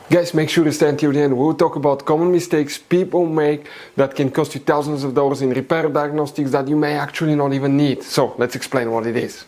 Guys, make sure to stay until the end. We'll talk about common mistakes people make that can cost you thousands of dollars in repair diagnostics that you may actually not even need. So let's explain what it is.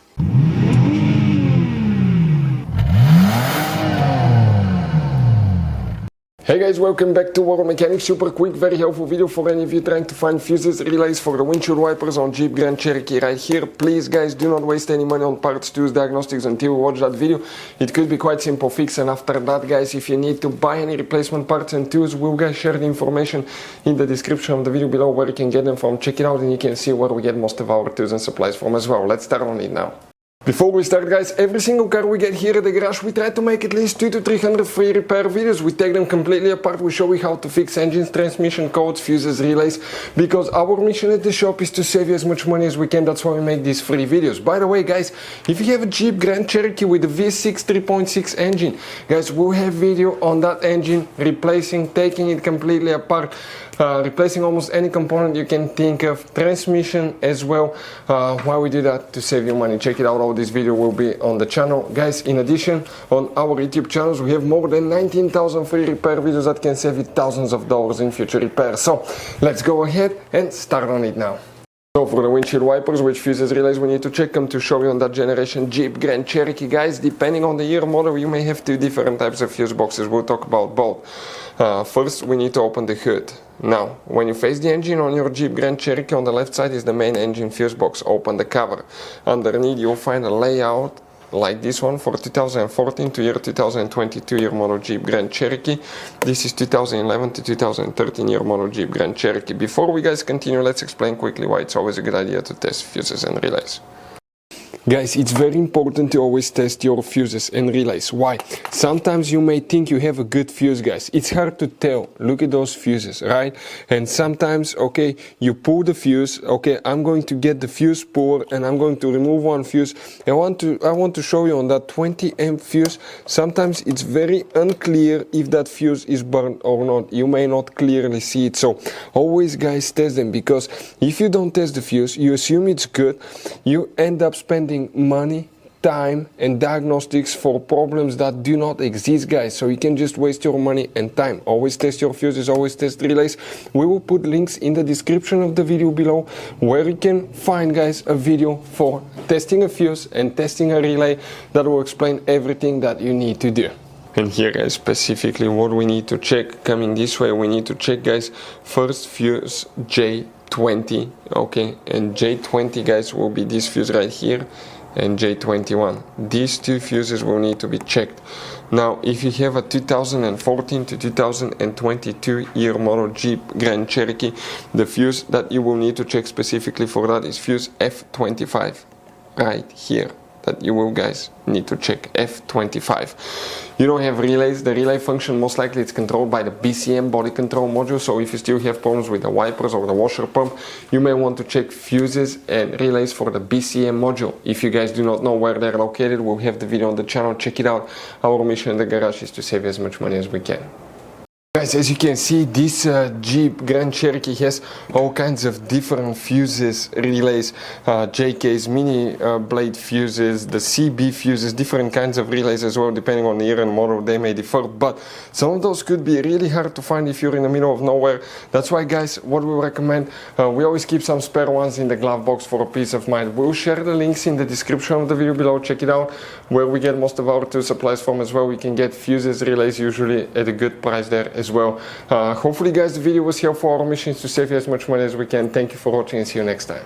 Hey guys, welcome back to World Mechanics. Super quick, very helpful video for any of you trying to find fuses, relays for the windshield wipers on Jeep Grand Cherokee right here. Please guys, do not waste any money on parts, tools, diagnostics until you watch that video. It could be quite simple fix, and after that guys, if you need to buy any replacement parts and tools, we'll guys share the information in the description of the video below where you can get them from. Check it out and you can see where we get most of our tools and supplies from as well. Let's start on it now. Before we start guys, every single car we get here at the garage, we try to make at least 200 to 300 free repair videos. We take them completely apart, we show you how to fix engines, transmission, codes, fuses, relays, because our mission at the shop is to save you as much money as we can. That's why we make these free videos. By the way guys, if you have a Jeep Grand Cherokee with a V6 3.6 engine, guys, we'll have video on that engine, replacing, taking it completely apart, replacing almost any component you can think of, transmission as well. Why we do that? To save you money. Check it out, all this video will be on the channel. Guys, in addition, on our YouTube channels we have more than 19,000 free repair videos that can save you thousands of dollars in future repairs. So let's go ahead and start on it now. So for the windshield wipers, which fuses, relays we need to check them to show you on that generation Jeep Grand Cherokee, guys, depending on the year model you may have two different types of fuse boxes. We'll talk about both. First we need to open the hood. Now when you face the engine on your Jeep Grand Cherokee, on the left side is the main engine fuse box. Open the cover. Underneath you'll find a layout like this one for 2014 to year 2022 year model Jeep Grand Cherokee. This is 2011 to 2013 year model Jeep Grand Cherokee. Before we guys continue, let's explain quickly why it's always a good idea to test fuses and relays. Guys, it's very important to always test your fuses and relays. Why? Sometimes you may think you have a good fuse, guys. It's hard to tell. Look at those fuses, right? And sometimes, okay, you pull the fuse. Okay, I'm going to get the fuse puller and I'm going to remove one fuse. I want to show you on that 20 amp fuse. Sometimes it's very unclear if that fuse is burned or not. You may not clearly see it. So always, guys, test them, because if you don't test the fuse, you assume it's good. You end up spending money, time and diagnostics for problems that do not exist, guys. So you can just waste your money and time. Always test your fuses, always test relays. We will put links in the description of the video below where you can find, guys, a video for testing a fuse and testing a relay that will explain everything that you need to do. And here, guys, specifically what we need to check coming this way, we need to check, guys, first fuse J20, okay, and J20, guys, will be this fuse right here, and J21. These two fuses will need to be checked. Now if you have a 2014 to 2022 year model Jeep Grand Cherokee, the fuse that you will need to check specifically for that is fuse F25 right here, that you will, guys, need to check. F25. You don't have relays. The relay function, most likely it's controlled by the BCM body control module. So if you still have problems with the wipers or the washer pump, you may want to check fuses and relays for the BCM module. If you guys do not know where they're located, we'll have the video on the channel. Check it out. Our mission in the garage is to save as much money as we can. Guys, as you can see, this Jeep Grand Cherokee has all kinds of different fuses, relays, JKs, mini blade fuses, the CB fuses, different kinds of relays as well, depending on the year and model they may differ, but some of those could be really hard to find if you're in the middle of nowhere. That's why, guys, what we recommend, we always keep some spare ones in the glove box for a peace of mind. We'll share the links in the description of the video below. Check it out, where we get most of our tool supplies from as well. We can get fuses, relays usually at a good price there as well. Hopefully, guys, the video was helpful. Our mission is to save you as much money as we can. Thank you for watching and see you next time.